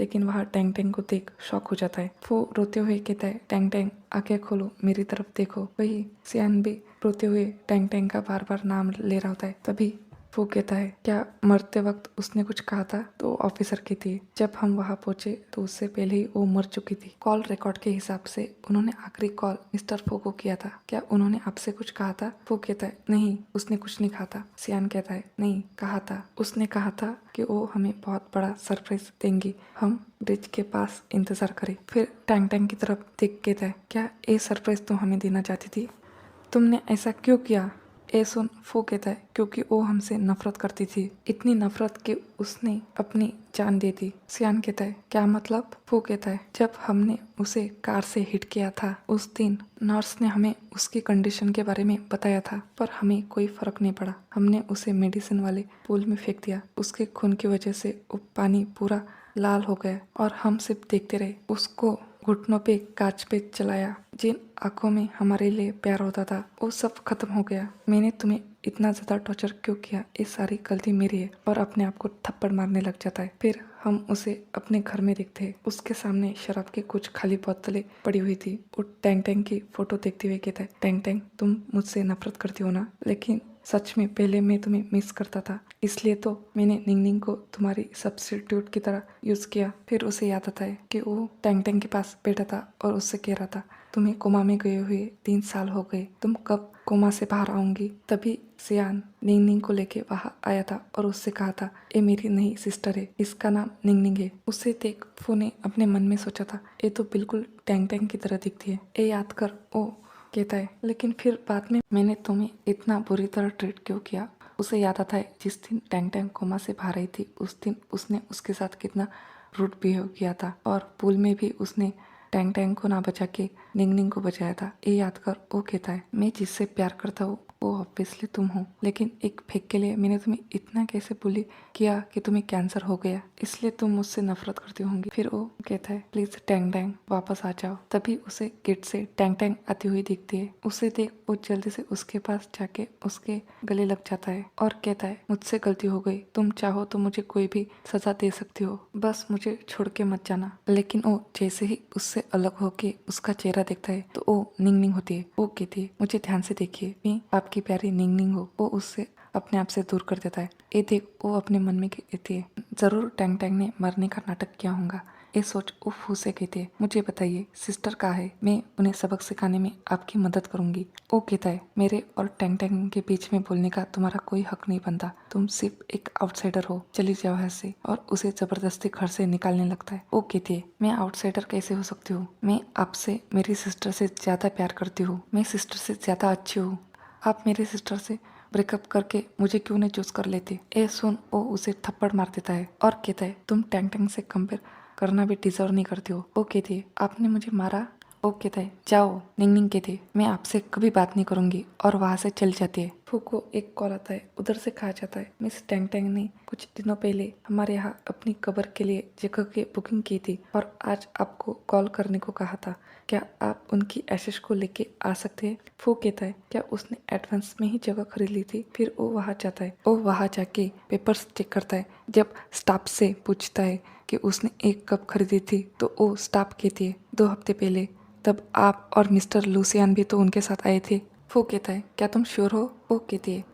लेकिन वह Tang Tang को देख शॉक हो जाता है। वो रोते हुए कहता है, टैंग टैंग आंखें खोलो, मेरी तरफ देखो। वही सियान भी रोते हुए टैंग टैंग का बार बार नाम ले रहा होता है। तभी वो कहता है, क्या मरते वक्त उसने कुछ कहा था? तो ऑफिसर कहती है, जब हम वहां पहुंचे तो उससे पहले ही वो मर चुकी थी। कॉल रिकॉर्ड के हिसाब से उन्होंने आखिरी कॉल मिस्टर फो को किया था। क्या उन्होंने आपसे कुछ कहा था? वो कहता है, नहीं, उसने कुछ नहीं कहा था। सियान कहता है, नहीं, कहा था। उसने कहा था कि वो हमें बहुत बड़ा सरप्राइज देंगी, हम ब्रिज के पास इंतजार करें। फिर टैंग टैंग की तरफ देख कहता है, क्या ये सरप्राइज तुम हमें देना चाहती थी? तुमने ऐसा क्यों किया? ए सुन फो कहता है, क्योंकि वो हमसे नफरत करती थी, इतनी नफरत कि उसने अपनी जान दे दी। सियान कहता है, क्या मतलब? फो कहता है, जब हमने उसे कार से हिट किया था उस दिन नर्स ने हमें उसकी कंडीशन के बारे में बताया था, पर हमें कोई फर्क नहीं पड़ा। हमने उसे मेडिसिन वाले पूल में फेंक दिया। उसके खून की वजह से वो पानी पूरा लाल हो गया और हम सिर्फ देखते रहे। उसको घुटनों पे कांच पे चलाया। जिन आंखों में हमारे लिए प्यार होता था वो सब खत्म हो गया। मैंने तुम्हें इतना ज्यादा टॉर्चर क्यों किया? ये सारी गलती मेरी है। और अपने आप को थप्पड़ मारने लग जाता है। फिर हम उसे अपने घर में देखते हैं। उसके सामने शराब की कुछ खाली बोतलें पड़ी हुई थी। वो टैंग टैंग की फोटो देखते हुए कहता है, टैंग टैंग, तुम मुझसे नफरत करती हो ना, लेकिन सच में पहले मैं तुम्हें मिस करता था, इसलिए तो मैंने निंग निंग को तुम्हारी सब्स्टिट्यूट की तरह यूज किया। फिर उसे याद आता है कि वो टैंग टैंग के पास बैठा था और उससे कह रहा था, तुम्हें कोमा में गए हुए 3 साल हो गए, तुम कब कोमा से बाहर आओगी? तभी सियान निंग निंग को लेके वहां आया था और उससे कहा था, ये मेरी नई सिस्टर है, इसका नाम निंग निंग है। उसे देख फू ने अपने मन में सोचा था, ये तो बिल्कुल टैंग टैंग की तरह दिखती है। ये याद कर वो कहता है, लेकिन फिर बाद में मैंने तुम्हें इतना बुरी तरह ट्रीट क्यों किया? उसे याद आता है जिस दिन टैंग टैंग कोमा से बाहर आई थी उस दिन उसने उसके साथ कितना रूड बिहेव किया था और पूल में भी उसने टैंग टैंग को ना बचा के निंग निंग को बचाया था। ये याद कर वो कहता है, मैं जिससे प्यार करता हूँ वो ऑब्वियसली तुम हो, लेकिन एक फेक के लिए मैंने तुम्हें इतना कैसे बुली किया कि तुम्हें कैंसर हो गया, इसलिए तुम मुझसे नफरत करती होंगी। फिर वो कहता है, प्लीज टैंग टैंग वापस आ जाओ। तभी उसे गेट से टैंग टैंग आती हुई दिखती है। उसे देख वो जल्दी से उसके पास जाके उसके गले लग जाता है और कहता है, मुझसे गलती हो गई, तुम चाहो तो मुझे कोई भी सजा दे सकती हो, बस मुझे छोड़ के मत जाना। लेकिन वो जैसे ही उससे अलग होके उसका चेहरा देखता है तो वो निंग निंग होती है। वो कहती है, मुझे ध्यान से देखिए, मैं आपकी प्यारी निंग निंग हो। वो उससे अपने आप से दूर कर देता है। ये देख वो अपने मन में कहती है, जरूर टैंग टैंग ने मरने का नाटक किया होगा। ये सोच वो फू से कहती है, मुझे बताइए सिस्टर कहाँ है, मैं उन्हें सबक सिखाने में आपकी मदद करूंगी। वो कहता है, मेरे और टैंग टैंग के बीच में बोलने का तुम्हारा कोई हक नहीं बनता, तुम सिर्फ एक आउटसाइडर हो, चली जाओ यहाँ से। और उसे जबरदस्ती घर से निकालने लगता है। वो कहती है, मैं आउटसाइडर कैसे हो सकती हूँ? मैं आपसे मेरी सिस्टर से ज्यादा प्यार करती हूँ, मैं सिस्टर से ज्यादा अच्छी हूँ। आप मेरी सिस्टर से ब्रेकअप करके मुझे क्यों नहीं चूज कर लेते? ए सुन वो उसे थप्पड़ मार देता है और कहता है, तुम टैंग टैंग से कंपेयर करना भी डिजर्व नहीं करती हो। वो कहती है, आपने मुझे मारा? वो कहता है, जाओ। निंग निंग कहती है, मैं आपसे कभी बात नहीं करूंगी और वहां से चल जाती है। फू को एक कॉल आता है, उधर से कहा जाता है, मिस टैंग टैंग ने कुछ दिनों पहले हमारे यहाँ अपनी कब्र के लिए जगह की बुकिंग की थी और आज आपको कॉल करने को कहा था, क्या आप उनकी एशेस को लेके आ सकते हैं? फू कहता है, क्या उसने एडवांस में ही जगह खरीद ली थी? फिर वो वहां जाता है। वो वहां जाके पेपर्स चेक करता है। जब स्टाफ से पूछता है कि उसने एक कप खरीदी थी तो वो स्टाफ कहती है, 2 हफ्ते पहले, तब आप और मिस्टर लूसियान भी तो उनके साथ आए थे। वो कहता है, क्या तुम श्योर हो? वो कहती है,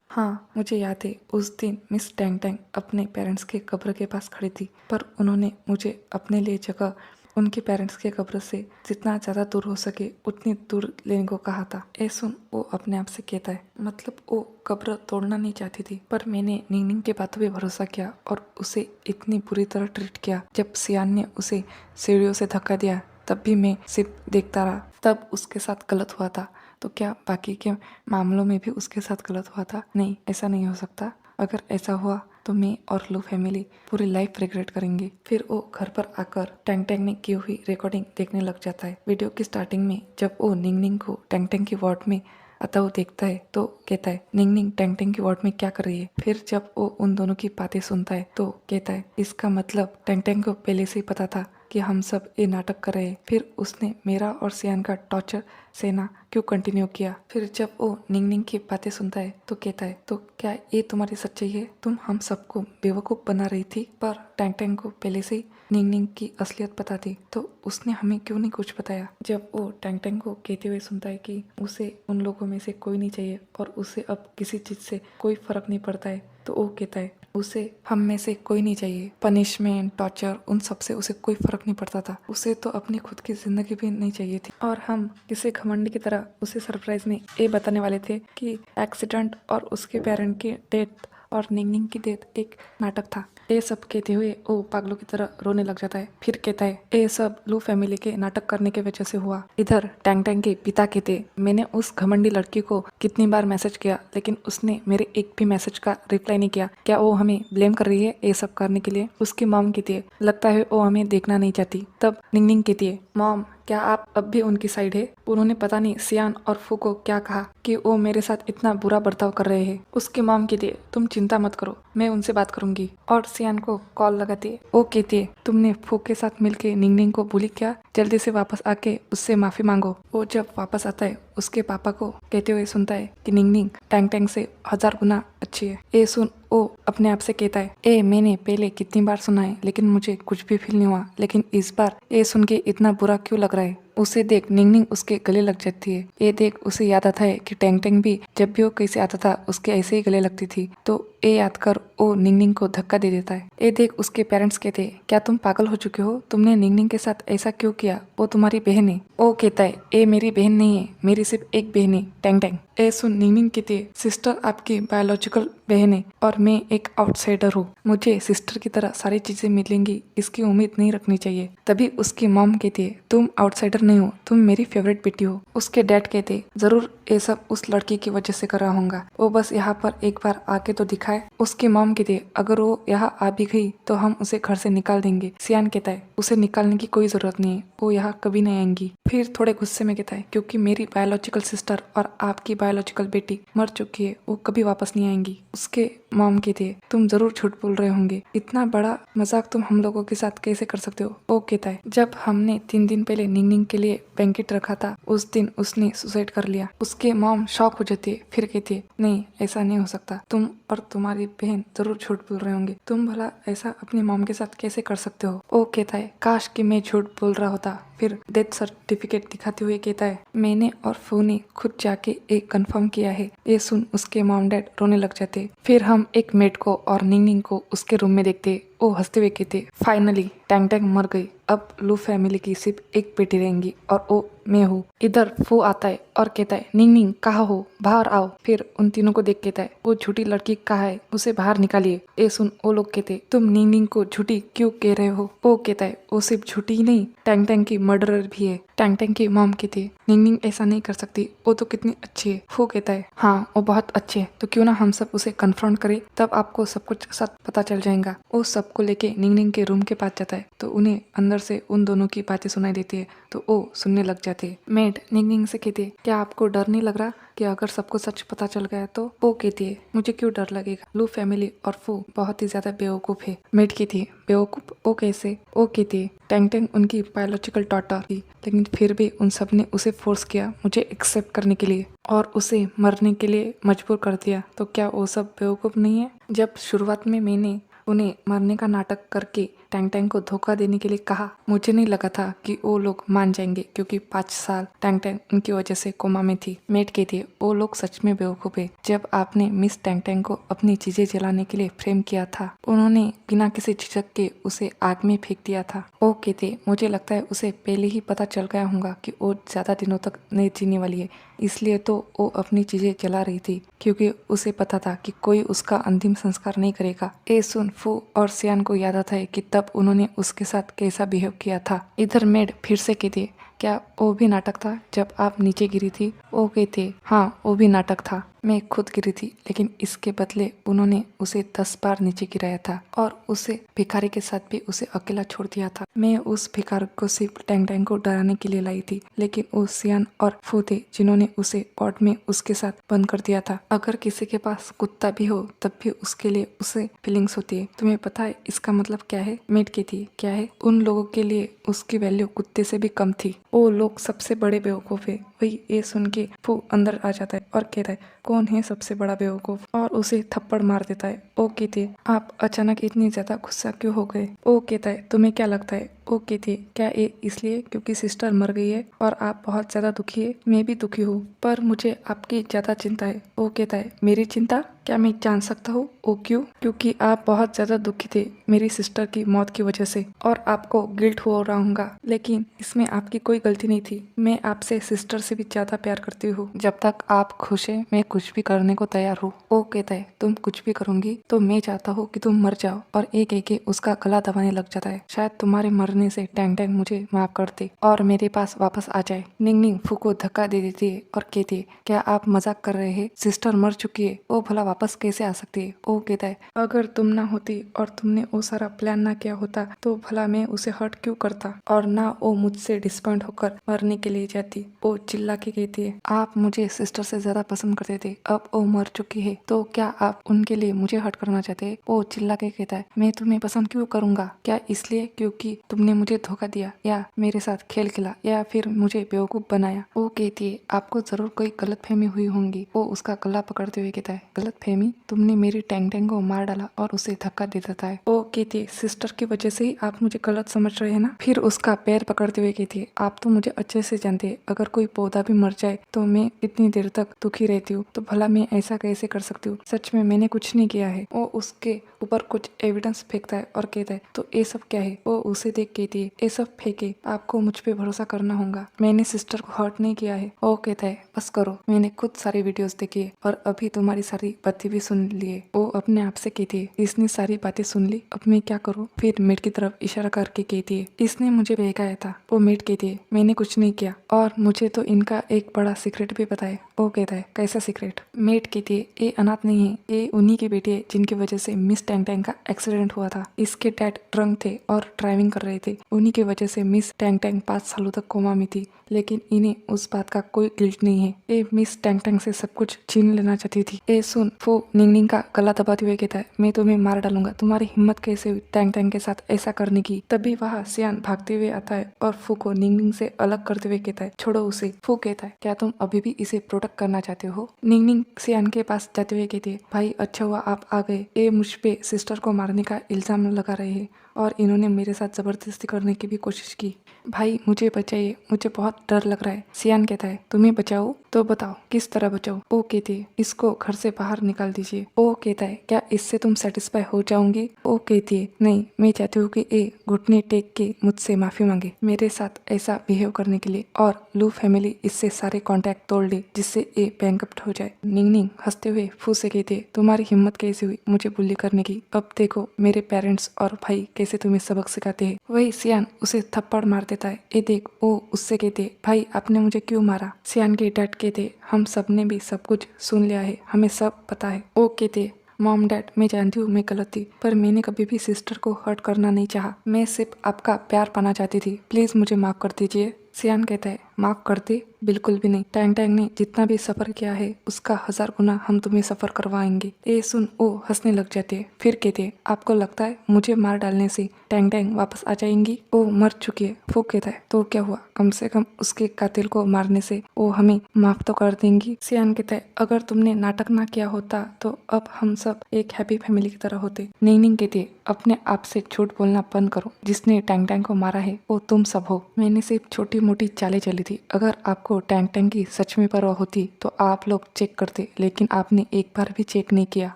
हाँ मुझे याद है, उस दिन मिस टैंग टैंग अपने पेरेंट्स के कब्र के पास खड़ी थी, पर उन्होंने मुझे अपने लिए जगह उनके पेरेंट्स के कब्र से जितना ज़्यादा दूर हो सके उतनी दूर लेने को कहा था। ए सुन वो अपने आप से कहता है, मतलब वो कब्र तोड़ना नहीं चाहती थी, पर मैंने निंग निंग के बातों पे भरोसा किया और उसे इतनी बुरी तरह ट्रीट किया। जब सियान ने उसे सीढ़ियों से धक्का दिया तब भी मैं सिर्फ देखता रहा, तब उसके साथ गलत हुआ था, तो क्या बाकी के मामलों में भी उसके साथ गलत हुआ था? नहीं, ऐसा नहीं हो सकता। अगर ऐसा हुआ तो मैं और लू फैमिली पूरी लाइफ रिग्रेट करेंगे। फिर वो घर पर आकर टैंग टैंग ने की हुई रिकॉर्डिंग देखने लग जाता है। वीडियो की स्टार्टिंग में जब वो निंग निंग को टैंग टैंग की वार्ड में आता वो देखता है तो कहता है, निंग निंग टैंग टैंग की वार्ड में क्या कर रही है? फिर जब वो उन दोनों की बातें सुनता है तो कहता है, इसका मतलब टैंग टैंग को पहले से ही पता था कि हम सब ये नाटक कर रहे। फिर उसने मेरा और सियान का टॉर्चर सहना क्यों कंटिन्यू किया। फिर जब वो निंगनिंग की बातें सुनता है तो कहता है, तो क्या ये तुम्हारी सच्चाई है? तुम हम सबको बेवकूफ़ बना रही थी, पर टैंग टैंग को पहले से ही निंगनिंग की असलियत पता थी, तो उसने हमें क्यों नहीं कुछ बताया। जब वो टैंग टैंग को कहते हुए सुनता है कि उसे उन लोगों में से कोई नहीं चाहिए और उसे अब किसी चीज़ से कोई फर्क नहीं पड़ता है, तो वो कहता है उसे हम में से कोई नहीं चाहिए। पनिशमेंट, टॉर्चर, उन सब से उसे कोई फर्क नहीं पड़ता था। उसे तो अपनी खुद की जिंदगी भी नहीं चाहिए थी। और हम किसी घमंड की तरह उसे सरप्राइज में ये बताने वाले थे कि एक्सीडेंट और उसके पेरेंट की डेथ और निंगनिंग की डेथ एक नाटक था। ये सब कहते हुए वो पागलों की तरह रोने लग जाता है। फिर कहता है ये सब लू फैमिली के नाटक करने की वजह से हुआ। इधर टैंग टैंग के पिता कहते, मैंने उस घमंडी लड़की को कितनी बार मैसेज किया लेकिन उसने मेरे एक भी मैसेज का रिप्लाई नहीं किया। क्या वो हमें ब्लेम कर रही है ये सब करने के लिए? उसकी मॉम कहती है, लगता है वो हमें देखना नहीं चाहती। तब निंगनिंग कहती है, मॉम क्या आप अब भी उनकी साइड है? उन्होंने पता नहीं सियान और फू को क्या कहा कि वो मेरे साथ इतना बुरा बर्ताव कर रहे हैं। उसकी मॉम कहती है, तुम चिंता मत करो, मैं उनसे बात करूंगी। और सियान को कॉल लगाती है। वो कहती है, तुमने फू के साथ मिलके निंगनिंग को बुली क्या? जल्दी से वापस आके उससे माफी मांगो। वो जब वापस आता है उसके पापा को कहते हुए सुनता है कि निंगनिंग टैंग टैंग से 1000 गुना अच्छी है। ये सुन वो अपने आप से कहता है, ए मैंने पहले कितनी बार सुना है लेकिन मुझे कुछ भी फील नहीं हुआ, लेकिन इस बार ये सुन के इतना बुरा क्यों लग रहा है। उसे देख निंगनिंग उसके गले लग जाती है। ये देख उसे याद आता है कि टैंग टैंग भी जब भी वो कैसे आता था उसके ऐसे ही गले लगती थी। तो ये याद कर वो निंगनिंग को धक्का दे देता है। ये देख उसके पेरेंट्स कहते, क्या तुम पागल हो चुके हो? तुमने निंगनिंग के साथ ऐसा क्यों किया? वो तुम्हारी बहन है। वो कहता है, ये मेरी बहन नहीं है, मेरी सिर्फ एक बहन है, टैंग टैंग। ए सुन निंगनिंग कहती है, सिस्टर आपकी बायोलॉजिकल बहन है और मैं एक आउटसाइडर हूँ। मुझे सिस्टर की तरह सारी चीजें मिलेंगी इसकी उम्मीद नहीं रखनी चाहिए। तभी उसकी मॉम कहती है, तुम आउटसाइडर नहीं हो, तुम मेरी फेवरेट बेटी हो। उसके डैड कहते, जरूर ये सब उस लड़की की वजह से कर रहा होगा, वो बस यहाँ पर एक बार आके तो दिखाए। उसकी मॉम कहती है, अगर वो यहाँ आ भी गई तो हम उसे घर से निकाल देंगे। सियान कहता है, उसे निकालने की कोई जरूरत नहीं है, वो यहाँ कभी नहीं आएंगी। फिर थोड़े गुस्से में कहता है, क्योंकि मेरी बायोलॉजिकल सिस्टर और आपकी बायोलॉजिकल बेटी मर चुकी है, वो कभी वापस नहीं आएंगी। उसके मॉम कहती है, तुम जरूर झूठ बोल रहे होंगे, इतना बड़ा मजाक तुम हम लोगों के साथ कैसे कर सकते हो? वो कहता है, जब हमने 3 दिन पहले निंगनिंग के लिए बैंकेट रखा था उस दिन उसने सुसाइड कर लिया। उसके मॉम शॉक हो जाती है। फिर कहती है, नहीं ऐसा नहीं हो सकता, तुम और तुम्हारी बहन जरूर झूठ बोल रहे होंगे, तुम भला ऐसा अपनी मॉम के साथ कैसे कर सकते हो? वो कहता है, काश कि मैं झूठ बोल रहा होता। फिर डेथ सर्टिफिकेट दिखाते हुए कहता है, मैंने और फू ने खुद जाके एक कंफर्म किया है। ये सुन उसके मॉम डैड रोने लग जाते। फिर हम एक मेड को और निंगनिंग को उसके रूम में देखते। वो हंसते हुए कहते, फाइनली टैंग टैंग मर गई, अब लू फैमिली की सिर्फ एक बेटी रहेंगी और वो मैं हूँ। इधर फू आता है और कहता है, निंगनिंग कहाँ हो, बाहर आओ। फिर उन तीनों को देख कहता है, वो झूठी लड़की कहाँ है, उसे बाहर निकालिए। ये सुन वो लोग कहते, तुम निंगनिंग को झूठी क्यों कह रहे हो? वो कहता है, वो सिर्फ झूठी ही नहीं, टैंग टैंग की मर्डरर भी है। टैंग टैंग की मॉम कहती है, निंगनिंग ऐसा नहीं कर सकती, वो तो कितनी अच्छी है। फू कहता है, हाँ वो बहुत अच्छी है, तो क्यों ना हम सब उसे कन्फ्रंट करें, तब आपको सब कुछ सच पता चल जाएगा। वो सबको लेके निंगनिंग के रूम के पास जाता है तो उन्हें अंदर से उन दोनों की बातें सुनाई देती है, तो वो सुनने लग जाते हैं। मेड निंगनिंग से कहती है, क्या आपको डर नहीं लग रहा कि अगर सबको सच पता चल गया तो? वो कहती है, मुझे क्यों डर लगेगा, लू फैमिली और फू बहुत ही ज्यादा बेवकूफ है। मेड कहती है, बेवकूफ वो कैसे? वो कहती है, टैंग टैंग उनकी बायोलॉजिकल डॉटर थी, लेकिन फिर भी उन सब ने उसे फोर्स किया मुझे एक्सेप्ट करने के लिए और उसे मरने के लिए मजबूर कर दिया, तो क्या वो सब बेवकूफ नहीं है? जब शुरुआत में मैंने उन्हें मरने का नाटक करके टैंग टैंग को धोखा देने के लिए कहा, मुझे नहीं लगा था कि वो लोग मान जाएंगे, क्योंकि 5 साल टैंग टैंग उनकी वजह से कोमा में थी। मेट कहती है, वो लोग सच में बेवकूफ है। जब आपने मिस टैंग टैंग को अपनी चीजें जलाने के लिए फ्रेम किया था, उन्होंने बिना किसी झिझक के उसे आग में फेंक दिया था। वो कहते, मुझे लगता है उसे पहले ही पता चल गया होगा कि वो ज्यादा दिनों तक नहीं जीने वाली है, इसलिए तो वो अपनी चीजें जला रही थी, क्योंकि उसे पता था कि कोई उसका अंतिम संस्कार नहीं करेगा। ए सुन फू और सियान को याद आता है कि तब उन्होंने उसके साथ कैसा बिहेव किया था। इधर मेड फिर से कहती है, क्या वो भी नाटक था जब आप नीचे गिरी थी? वो कहते हाँ, वो भी नाटक था। मैं खुद गिरी थी, लेकिन इसके बदले उन्होंने उसे 10 बार नीचे गिराया था और उसे भिखारी के साथ भी उसे अकेला छोड़ दिया था। मैं उस भिखारी को सिर्फ टैंग टैंग को डराने के लिए लाई थी, लेकिन वो सियान और फू थे जिन्होंने उसे पॉट में उसके साथ बंद कर दिया था। अगर किसी के पास कुत्ता भी हो तब भी उसके लिए उसे फीलिंग्स होती है। तुम्हें पता है इसका मतलब क्या है? मेट की थी क्या है? उन लोगों के लिए उसकी वैल्यू कुत्ते से भी कम थी। वो लोग सबसे बड़े बेवकूफ है। वही ये सुन के फू अंदर आ जाता है और कहता है कौन है सबसे बड़ा बेवकूफ, और उसे थप्पड़ मार देता है। वो कहती है आप अचानक इतनी ज्यादा गुस्सा क्यों हो गए? वो कहता है तुम्हें क्या लगता है? वो कहती है क्या ये इसलिए क्योंकि सिस्टर मर गई है और आप बहुत ज्यादा दुखी है? मैं भी दुखी हूँ, पर मुझे आपकी ज्यादा चिंता है। वो कहता है मेरी चिंता? क्या मैं जान सकता हूँ वो क्यों? क्योंकि आप बहुत ज्यादा दुखी थे मेरी सिस्टर की मौत की वजह से और आपको गिल्ट हो रहा होगा, लेकिन इसमें आपकी कोई गलती नहीं थी। मैं आपसे सिस्टर से भी ज्यादा प्यार करती हूँ। जब तक आप खुश है मैं कुछ भी करने को तैयार हूँ। वो कहता है तुम कुछ भी करूंगी तो मैं चाहता हूँ कि तुम मर जाओ, और एक एक उसका गला दबाने लग जाता है। शायद तुम्हारे मरने से टैंग टैंग मुझे माफ कर दे और मेरे पास वापस आ जाए। निंग निंग फू को धक्का दे देती है और कहती है क्या आप मजाक कर रहे हैं? सिस्टर मर चुकी है, वो भला वापस कैसे आ सकती है? वो कहता है अगर तुम ना होती और तुमने वो सारा प्लान ना किया होता तो भला मैं उसे हर्ट क्यों करता, और ना वो मुझसे डिसपॉइंट होकर मरने के लिए जाती। वो चिल्ला के कहती है आप मुझे सिस्टर से ज्यादा पसंद करते थे, अब वो मर चुकी है तो क्या आप उनके लिए मुझे हर्ट करना चाहते हैं? वो चिल्ला के कहता है मैं तुम्हें पसंद क्यों करूंगा? क्या इसलिए क्योंकि तुमने मुझे धोखा दिया, या मेरे साथ खेल खेला, या फिर मुझे बेवकूफ बनाया? वो कहती है आपको जरूर कोई गलतफहमी हुई होंगी। वो उसका गला पकड़ते हुए कहता है गलतफहमी? तुमने मेरी टैंग टैंग को मार डाला और उसे धक्का दे देता है। वो कहती है सिस्टर की वजह से ही आप मुझे गलत समझ रहे हैं ना? फिर उसका पैर पकड़ते हुए कहती है आप तो मुझे अच्छे से जानते हैं, अगर कोई पौधा भी मर जाए तो मैं इतनी देर तक दुखी रहती हूँ, तो भला मैं ऐसा कैसे कर सकती हूँ? सच में मैंने कुछ नहीं किया है। वो उसके ऊपर कुछ एविडेंस फेंकता है और कहता है तो ये सब क्या है? वो उसे देख कहती है ये सब फेंके, आपको मुझ पे भरोसा करना होगा, मैंने सिस्टर को हर्ट नहीं किया है। वो कहता है बस करो, मैंने खुद सारी वीडियोस देखी है और अभी तुम्हारी सारी बातें भी सुन लिए। वो अपने आप से कहती है इसने सारी बातें सुन ली, अब मैं क्या करूँ? फिर मेट की तरफ इशारा करके कहती है इसने मुझे बहकाया था। वो मेट कहती है मैंने कुछ नहीं किया और मुझे तो इनका एक बड़ा सीक्रेट भी पता है। वो कहता है कैसा सीक्रेट? मेट कहती है ये अनाथ नहीं है, ये उन्हीं की बेटी है जिनकी वजह से मिस टैंग टैंग का एक्सीडेंट हुआ था। इसके डैड ड्रंक थे और ड्राइविंग कर रहे थे, उन्हीं की वजह से मिस टैंग टैंग 5 सालों तक कोमा में थी, लेकिन इन्हें उस बात का कोई गिल्ट नहीं है। ये मिस टैंग टैंग से सब कुछ छीन लेना चाहती थी। ये सुन फू निंग निंग का गला दबाते हुए कहता है मैं तुम्हें मार डालूंगा, तुम्हारी हिम्मत कैसे हुई टैंग टैंग के साथ ऐसा करने की? तभी वहाँ सियान भागते हुए आता है और फू को निंग निंग से अलग करते हुए कहता है छोड़ो उसे। फू कहता है क्या तुम अभी भी इसे प्रोटेक्ट करना चाहते हो? निंग निंग सियान के पास जाते हुए कहती है भाई अच्छा हुआ आप आ गए, ये मुझ पे सिस्टर को मारने का इल्जाम लगा रहे हैं और इन्होंने मेरे साथ जबरदस्ती करने की भी कोशिश की। भाई मुझे बचाइए, मुझे बहुत डर लग रहा है। सियान कहता है तुम्हें बचाओ तो बताओ किस तरह बचाओ? वो कहती है इसको घर से बाहर निकाल दीजिए। वो कहता है क्या इससे तुम सेटिस्फाई हो जाओगी? वो कहती है नहीं, मैं चाहती हूँ कि ये घुटने टेक के मुझसे माफी मांगे मेरे साथ ऐसा बिहेव करने के लिए, और लू फैमिली इससे सारे कॉन्टैक्ट तोड़ ले जिससे ये बैंकरप्ट हो जाए। निंग निंग हंसते हुए फू से कहती है तुम्हारी हिम्मत कैसे हुई मुझे बुली करने की? अब देखो मेरे पेरेंट्स और भाई कैसे तुम्हें सबक सिखाते हैं। वही सियान उसे थप्पड़ मार देता है। ये देख वो उससे कहते भाई आपने मुझे क्यों मारा? सियान के डैड कहते हम सबने भी सब कुछ सुन लिया है, हमें सब पता है। वो कहते मॉम डैड मैं जानती हूँ मैं गलत थी, पर मैंने कभी भी सिस्टर को हर्ट करना नहीं चाहा, मैं सिर्फ आपका प्यार पाना चाहती थी, प्लीज मुझे माफ कर दीजिए। सियान कहता है माफ कर दे? बिल्कुल भी नहीं, टैंग टैंग ने जितना भी सफर किया है उसका 1000 गुना हम तुम्हें सफर करवाएंगे। ये सुन वो हंसने लग जाते, फिर कहते आपको लगता है मुझे मार डालने से टैंग टैंग वापस आ जाएंगी? वो मर चुकी है। वो कहता है तो क्या हुआ, कम से कम उसके कातिल को मारने से वो हमें माफ तो कर देंगी। सियान कहता है अगर तुमने नाटक ना किया होता तो अब हम सब एक हैप्पी फैमिली की तरह होते। निंग निंग कहती है अपने आप से झूठ बोलना बंद करो, जिसने टैंग टैंग को मारा है वो तुम सब हो, मैंने सिर्फ छोटी मोटी चालें चली थी। अगर आपको टैंग टैंग की सच में परवाह होती तो आप लोग चेक करते, लेकिन आपने एक बार भी चेक नहीं किया।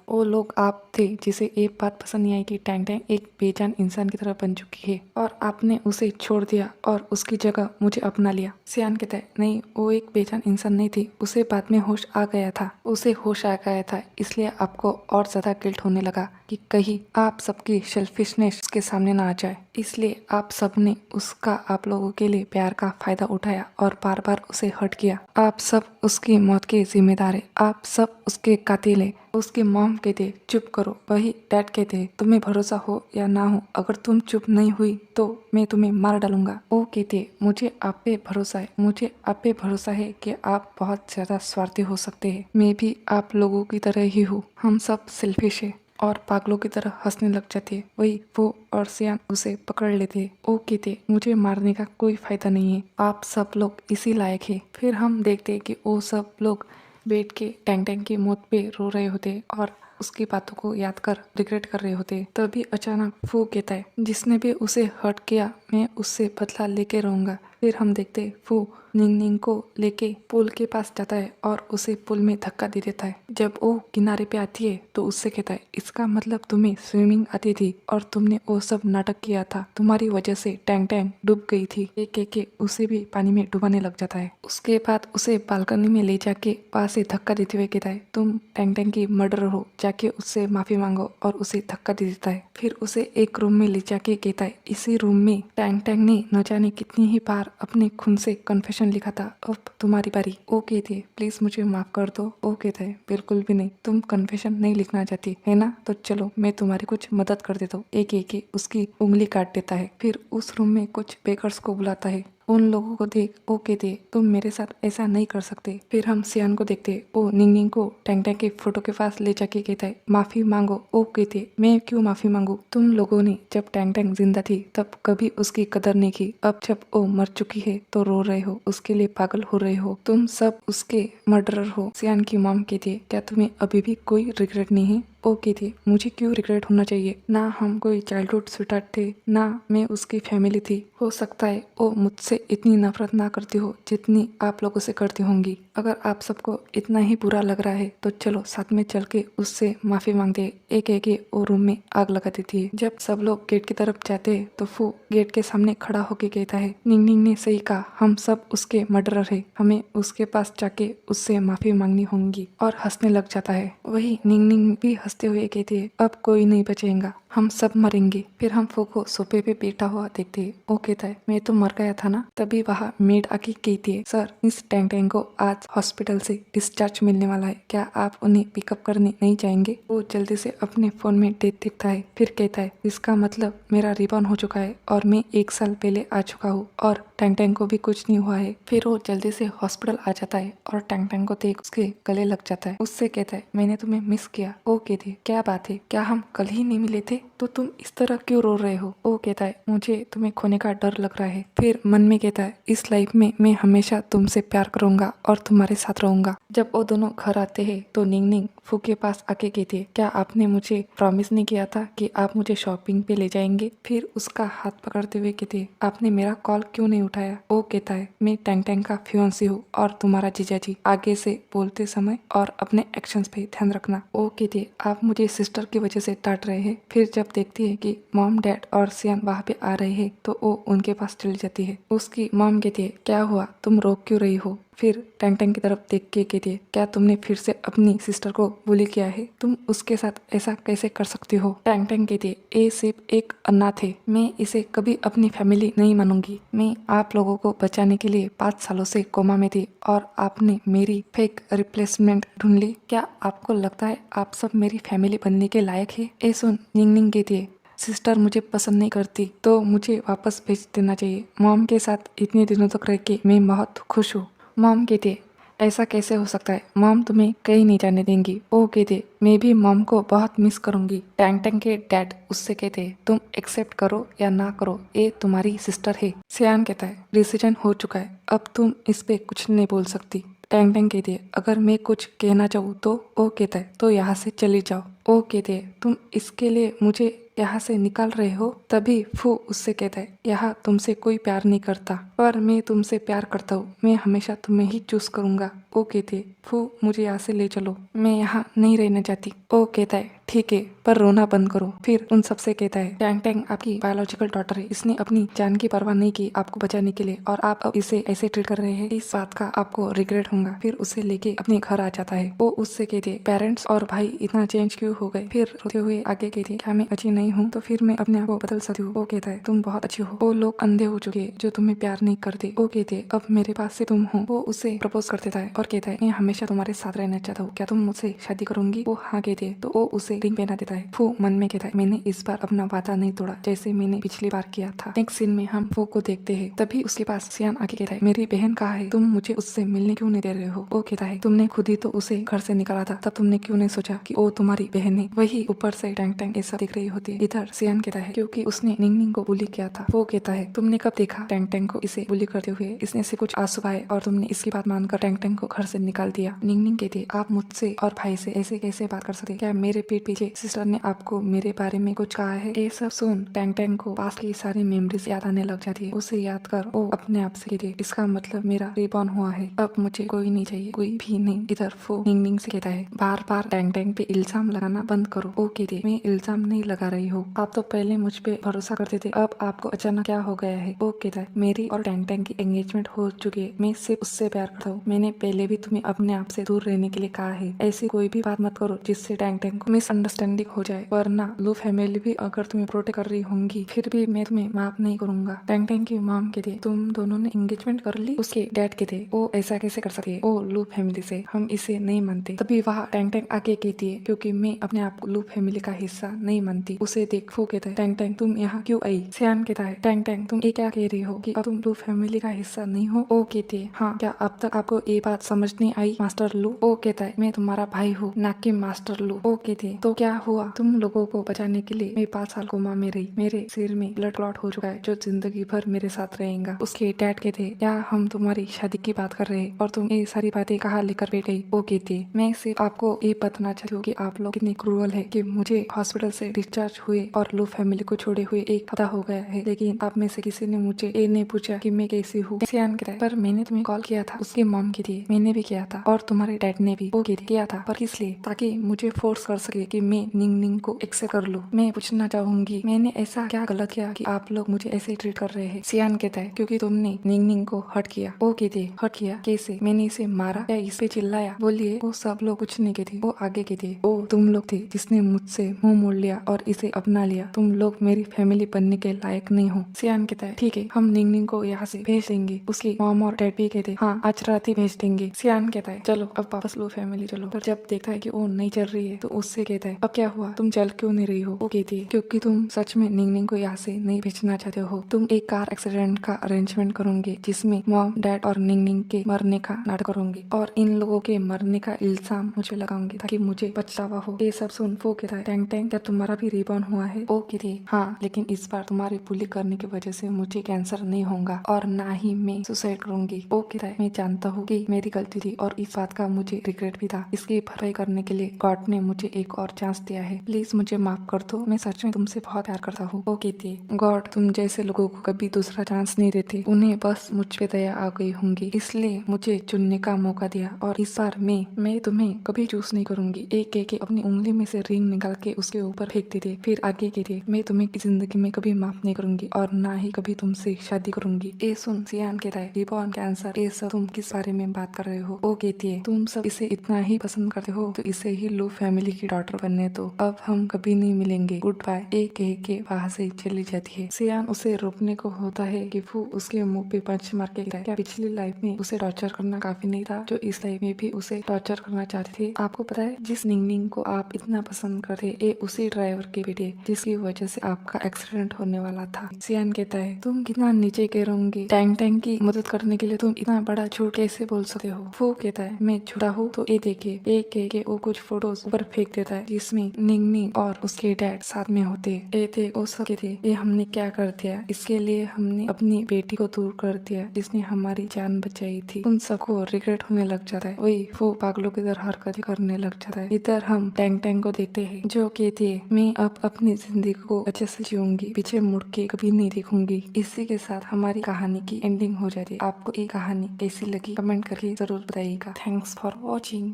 वो लोग आप थे जिसे एक बात पसंद नहीं आई कि टैंग टैंग एक बेजान इंसान की तरह बन चुकी है और आपने उसे छोड़ दिया और उसकी जगह मुझे अपना लिया। सियान कहता है नहीं, वो एक बेजान इंसान नहीं थी, उसे बाद में होश आ गया था, उसे होश आ गया था, इसलिए आपको और ज्यादा गिल्ट होने लगा कि कहीं आप सबकी सेल्फिशनेस के सामने ना आ जाए, इसलिए आप सबने उसका आप लोगों के लिए प्यार का फायदा उठाया और बार बार उसे हर्ट किया। आप सब उसकी मौत के जिम्मेदार है, आप सब उसके कातिल है। उसकी मॉम कहते चुप करो, वही डैड कहते तुम्हें भरोसा हो या ना हो, अगर तुम चुप नहीं हुई तो मैं तुम्हें मार डालूंगा। वो कहते मुझे आप पे भरोसा है, मुझे आप पे भरोसा है कि आप बहुत ज्यादा स्वार्थी हो सकते हैं। मैं भी आप लोगों की तरह ही हूँ, हम सब सेल्फिश है और पागलों की तरह हंसने लग जाते। वही वो और सियान उसे पकड़ लेते। वो कहते मुझे मारने का कोई फायदा नहीं है, आप सब लोग इसी लायक है। फिर हम देखते कि वो सब लोग बैठ के टैंग टैंग की मौत पे रो रहे होते और उसकी बातों को याद कर रिग्रेट कर रहे होते। तभी अचानक फू कहता है जिसने भी उसे हर्ट किया मैं उससे बदला लेके रहूंगा। फिर हम देखते फू निंग निंग को लेके पुल के पास जाता है और उसे पुल में धक्का दे देता है। जब वो किनारे पे आती है तो उससे कहता है इसका मतलब तुम्हें स्विमिंग आती थी और तुमने वो सब नाटक किया था, तुम्हारी वजह से टैंग टैंग डूब गई थी। एक एक के उसे भी पानी में डुबाने लग जाता है। उसके बाद उसे बालकनी में ले जाके पास से धक्का देते हुए कहता है तुम टैंग टैंग की मर्डर हो, जाके उससे माफी मांगो, और उसे धक्का दे देता है। फिर उसे एक रूम में ले जाके कहता है इसी रूम में टैंग टैंग ने न जाने कितनी ही बार अपने खून से कन्फेशन लिखा था, अब तुम्हारी बारी। वो कहती है प्लीज मुझे माफ कर दो। वो कहता है बिल्कुल भी नहीं, तुम कन्फेशन नहीं लिखना चाहती है ना, तो चलो मैं तुम्हारी कुछ मदद कर देता हूँ। एक एक ही उसकी उंगली काट देता है। फिर उस रूम में कुछ बेकर्स को बुलाता है। उन लोगों को देख वो कहते तुम मेरे साथ ऐसा नहीं कर सकते। फिर हम सियान को देखते, वो निंग निंग को टैंग टैंग के फोटो के पास ले जाके कहता है माफी मांगो। वो कहते मैं क्यों माफी मांगू, तुम लोगों ने जब टैंग टैंग जिंदा थी तब कभी उसकी कदर नहीं की, अब जब वो मर चुकी है तो रो रहे हो, उसके लिए पागल हो रहे हो, तुम सब उसके मर्डरर हो। सियान की मॉम कहती है क्या तुम्हें अभी भी कोई रिग्रेट नहीं है। वो कहती मुझे क्यों रिग्रेट होना चाहिए, ना हम कोई चाइल्डहुड स्वीटहार्ट थे ना मैं उसकी फैमिली थी। हो सकता है वो मुझसे इतनी नफरत ना करती हो जितनी आप लोगों से करती होंगी। अगर आप सबको इतना ही बुरा लग रहा है तो चलो साथ में चल के उससे माफी मांगते। एक एक वो रूम में आग लगा देती है। जब सब लोग गेट की तरफ जाते हैं तो फू गेट के सामने खड़ा होके कहता है निंग निंग ने सही कहा, हम सब उसके मर्डरर है, हमें उसके पास जाके उससे माफी मांगनी होगी, और हंसने लग जाता है। वही निंग निंग भी हंसते हुए कहती है अब कोई नहीं बचेगा, हम सब मरेंगे। फिर हम फू को सोफे पे बैठा हुआ देखते हैं। वो कहता है मैं तो मर गया था ना। तभी वहाँ मेड आके कहती है सर इस टैंग टैंग को आज हॉस्पिटल से डिस्चार्ज मिलने वाला है, क्या आप उन्हें पिकअप करने नहीं जाएंगे। वो जल्दी से अपने फोन में डेट देखता है। फिर कहता है इसका मतलब मेरा रिबॉर्न हो चुका है और मैं 1 साल पहले आ चुका हूँ और टैंग टैंग को भी कुछ नहीं हुआ है। फिर वो जल्दी से हॉस्पिटल आ जाता है और टैंग टैंग को देख उसके गले लग जाता है। उससे कहता है मैंने तुम्हें मिस किया। वो कहती है क्या बात है, क्या हम कल ही नहीं मिले थे, तो तुम इस तरह क्यों रो रहे हो। वो कहता है मुझे तुम्हें खोने का डर लग रहा है। फिर मन में कहता है इस लाइफ में मैं हमेशा तुमसे प्यार करूंगा और तुम्हारे साथ रहूंगा। जब वो दोनों घर आते हैं तो निंग निंग फू के पास आके कहती है क्या आपने मुझे प्रॉमिस नहीं किया था कि आप मुझे शॉपिंग पे ले जाएंगे। फिर उसका हाथ पकड़ते हुए कहती है आपने मेरा कॉल क्यों नहीं उठाया। वो कहता है मैं टैंग टैंग का फियोंसी हूँ और तुम्हारा जीजाजी, आगे से बोलते समय और अपने एक्शंस पे ध्यान रखना। वो कहती है आप मुझे सिस्टर की वजह से डांट रहे हैं। फिर जब देखती है कि मॉम डैड और सियान वहाँ पे आ रहे हैं तो वो उनके पास चली जाती है। उसकी मॉम कहती है क्या हुआ, तुम रो क्यों रही हो। फिर टैंग टैंग की तरफ देख के कहती है क्या तुमने फिर से अपनी सिस्टर को बुली किया है, तुम उसके साथ ऐसा कैसे कर सकती हो। टैंग टैंग कहती है ये सिर्फ एक अनाथ है, मैं इसे कभी अपनी फैमिली नहीं मानूंगी। मैं आप लोगों को बचाने के लिए 5 सालों से कोमा में थी और आपने मेरी फेक रिप्लेसमेंट ढूंढ ली। क्या आपको लगता है आप सब मेरी फैमिली बनने के लायक है। ए सुन निंग निंग कहती है सिस्टर मुझे पसंद नहीं करती तो मुझे वापस भेज देना चाहिए। मॉम के साथ इतने दिनों तक रह के मैं बहुत खुश हूँ। मॉम कहती है ऐसा कैसे हो सकता है, मॉम तुम्हें कहीं नहीं जाने देंगी। वो कहते मैं भी मॉम को बहुत मिस करूंगी। टैंग टैंग के डैड उससे कहते तुम एक्सेप्ट करो या ना करो ये तुम्हारी सिस्टर है। सियान कहता है डिसीजन हो चुका है, अब तुम इस पे कुछ नहीं बोल सकती। टैंग टैंग कहती है अगर मैं कुछ कहना चाहूँ तो। वो कहता है तो यहाँ से चली जाओ। वो कहती है तुम इसके लिए मुझे यहाँ से निकाल रहे हो। तभी फू उससे कहता है यहाँ तुमसे कोई प्यार नहीं करता पर मैं तुमसे प्यार करता हूँ, मैं हमेशा तुम्हें ही चूज करूंगा। वो कहती है फू मुझे यहाँ से ले चलो, मैं यहाँ नहीं रहना चाहती। वो कहता है ठीक है पर रोना बंद करो। फिर उन सबसे कहता है टैंग टैंग आपकी बायोलॉजिकल डॉटर है, इसने अपनी जान की परवाह नहीं की आपको बचाने के लिए और आप अब इसे ऐसे ट्रीट कर रहे हैं, इस बात का आपको रिग्रेट होगा। फिर उसे लेके अपने घर आ जाता है। वो उससे कहते पेरेंट्स और भाई इतना चेंज क्यों हो गए। फिर रोते हुए आगे कहते क्या मैं अच्छी नहीं हूँ तो फिर मैं अपने आप को बदल सकती हूँ। वो कहता है तुम बहुत अच्छी हो, वो लोग अंधे हो चुके जो तुम्हें प्यार नहीं करते। वो कहते अब मेरे पास से तुम हो। वो उसे प्रपोज कर देता है और कहता है मैं हमेशा तुम्हारे साथ रहना चाहता हूँ, क्या तुम मुझसे शादी करोगी। वो हाँ कहते तो वो उसे रिंग पहना देता है। वो मन में कहता है मैंने इस बार अपना वादा नहीं तोड़ा जैसे मैंने पिछली बार किया था। नेक्स्ट सीन में हम वो को देखते हैं। तभी उसके पास सियान आके कहता है मेरी बहन कहाँ है, तुम मुझे उससे मिलने क्यों नहीं दे रहे हो। वो कहता है तुमने खुद ही तो उसे घर से निकाला था, तब तुमने क्यों नहीं सोचा कि वो तुम्हारी बहन है। वही ऊपर से टैंग टैंग ऐसा दिख रही होती है। इधर सियान कहता है क्योंकि उसने निंग निंग को बुली किया था। वो कहता है तुमने कब देखा टैंग टैंग को इसे बुली करते हुए, इसने से कुछ आंसू आए और तुमने इसकी बात मानकर टैंग टैंग को घर से निकाल दिया। निंग निंग कहती आप मुझसे और भाई से ऐसे कैसे बात कर सकते, क्या मेरे पीठ पीछे सिस्टर ने आपको मेरे बारे में कुछ कहा है। ये सब सुन टैंग टैंग को पास की सारी मेमोरीज याद आने लग जाती है। उसे याद कर वो अपने आप से कहती इसका मतलब मेरा रिबॉर्न हुआ है, अब मुझे कोई नहीं चाहिए, कोई भी नहीं। इधर वो निंग निंग से कहता है बार बार टैंग टैंग पे इल्जाम लगाना बंद करो। वो कहती मैं इल्जाम नहीं लगा रही हूँ, आप तो पहले मुझ पे भरोसा करते थे, अब आपको अचानक क्या हो गया है। वो कहता है मेरी और टैंग टैंग की एंगेजमेंट हो चुकी है, मैं सिर्फ उससे प्यार करता हूँ, मैंने पहले भी तुम्हें अपने आप से दूर रहने के लिए कहा है, ऐसी कोई भी बात मत करो जिससे टैंग टैंग को मिसअंडरस्टैंडिंग हो जाए, वरना लू फैमिली भी अगर तुम्हें प्रोटेक्ट कर रही होंगी फिर भी मैं तुम्हें माफ नहीं करूंगा। टैंग टैंग की मॉम कहती तुम दोनों ने एंगेजमेंट कर ली। उसके डैड कहते वो ऐसा कैसे कर सकते, वो लू फैमिली से, हम इसे नहीं मानते। तभी वहाँ टैंग टैंग आगे कहती है क्योंकि मैं अपने आप को लू फैमिली का हिस्सा नहीं मानती। उसे देख वो कहता है टैंग टैंग तुम यहाँ क्यों आई। सियान कहता है टैंग टैंग तुम ये क्या कह रही हो कि अब तुम लू फैमिली का हिस्सा नहीं हो। वो कहती है हाँ, क्या अब तक आपको ये बात समझ नहीं आई मास्टर लू। वो कहता है मैं तुम्हारा भाई हूँ ना कि मास्टर लू। वो कहती है तो क्या हुआ, तुम लोगों को बचाने के लिए मैं 5 साल कोमा में रही, मेरे सिर में ब्लड क्लॉट हो चुका है जो जिंदगी भर मेरे साथ रहेगा। उसके डैड कहते क्या हम तुम्हारी शादी की बात कर रहे हैं और तुम ये सारी बातें कहाँ लेकर बैठ गई। वो कहती है मैं सिर्फ आपको ये बताना चाहती हूँ कि आप लोग कितनी क्रूअल है कि मुझे हॉस्पिटल से डिस्चार्ज हुए और लू फैमिली को छोड़े हुए 1 हफ्ता हो गया है, लेकिन आप में से किसी ने मुझे ये नहीं पूछा कि मैं कैसी हूँ। सियान कहता है पर मैंने तुम्हें कॉल किया था। उसकी मॉम कहती है मैंने भी किया था और तुम्हारे डैड ने भी। वो किया था पर किस लिए, ताकि मुझे फोर्स कर सके कि मैं निंग निंग को एक्सेप्ट कर लूं। मैं पूछना चाहूंगी मैंने ऐसा क्या गलत किया कि आप लोग मुझे ऐसे ट्रीट कर रहे हैं। सियान कहता है क्योंकि तुमने निंग निंग को हर्ट किया। वो कहते हर्ट किया कैसे, मैंने इसे मारा या इस पे चिल्लाया। बोलिए वो सब लोग कुछ नहीं कहते। वो आगे कहते वो तुम लोग थे जिसने मुझसे मुंह मोड़ लिया और इसे अपना लिया, तुम लोग मेरी फैमिली बनने के लायक नहीं हो। सियान कहता है ठीक है हम निंग निंग को यहाँ से भेज देंगे। उसकी मॉम और डैड भी कहते हाँ आज रात ही भेज देंगे। सियान कहता है चलो अब वापस लो फैमिली चलो। पर जब देखता है कि वो नहीं चल रही है तो उससे कहता है अब क्या हुआ, तुम चल क्यों नहीं रही हो। वो कहती है क्योंकि तुम सच में निंग निंग को यहाँ से नहीं भेजना चाहते हो। तुम एक कार एक्सीडेंट का अरेंजमेंट करोगे जिसमें मॉम डैड और निंग निंग के मरने का नाटक करोगे और इन लोगों के मरने का इल्जाम मुझे लगाऊंगी ताकि मुझे पछतावा हो। ये सब सुन वो कहता है टैंग टैंग क्या तुम्हारा भी रिबॉर्न हुआ है। वो कहती है हाँ, लेकिन इस बार तुम्हारी बुली करने की वजह से मुझे कैंसर नहीं होगा और ना ही मैं सुसाइड करूंगी। वो कहता है मैं जानता हूँ कि मेरी गलती थी और इस बात का मुझे रिग्रेट भी था, इसकी भरपाई करने के लिए गॉड ने मुझे एक और चांस दिया है, प्लीज मुझे माफ कर दो, मैं सच में तुमसे बहुत प्यार करता हूँ। वो कहती है गॉड तुम जैसे लोगों को कभी दूसरा चांस नहीं देते, उन्हें बस मुझ पे दया आ गई होंगी इसलिए मुझे चुनने का मौका दिया और इस बार मैं तुम्हें कभी चूज नहीं करूंगी। एक एक अपनी उंगली में से रिंग निकाल के उसके ऊपर फेंक देते। फिर आगे कहते मैं तुम्हें की जिंदगी में कभी माफ नहीं करूंगी और ना ही कभी तुमसे शादी करूंगी। ये सुन सियान कहता है रिबॉर्न कैंसर ये सब तुम किस बारे में बात कर रहे हो। वो कहती है तुम सब इसे इतना ही पसंद करते हो तो इसे ही लू फैमिली की डॉटर बनने दो, अब हम कभी नहीं मिलेंगे, गुड बाय। एक कह के वहाँ से चली जाती है। सियान उसे रोकने को होता है कि वो उसके मुंह पे पंच मार के कहता है क्या पिछली लाइफ में उसे टॉर्चर करना काफी नहीं था जो इस लाइफ में भी उसे टॉर्चर करना चाहते थे। आपको पता है जिस निंग निंग को आप इतना पसंद करते ये उसी ड्राइवर के बेटे जिसकी वजह से आपका एक्सीडेंट होने वाला था। सियान कहता है तुम कितना नीचे गिरोगे, टैंग टैंग की मदद करने के लिए तुम इतना बड़ा झूठ कैसे बोल सकते हो। वो कहता है मैं झूठा हूँ तो ये देखिए, एक कह के वो कुछ फोटोज ऊपर फेंक देता है जिसमें निंग निंग और उसके डैड साथ में होते। ये थे वो सब थे ये हमने क्या कर दिया, इसके लिए हमने अपनी बेटी को दूर कर दिया जिसने हमारी जान बचाई थी। उन सबको रिग्रेट होने लग जाता है, वही वो पागलों की तरह हरकतें करने लग जाता है। इधर हम टैंग टैंग को देखते हैं जो कहती है मैं अब अपनी जिंदगी को अच्छे से जीऊंगी, पीछे मुड़ के कभी नहीं देखूंगी। इसी के साथ हमारी कहानी की एंडिंग हो जाती है। आपको ये कहानी कैसी लगी कमेंट करके जरूर बताइएगा। Thanks for watching.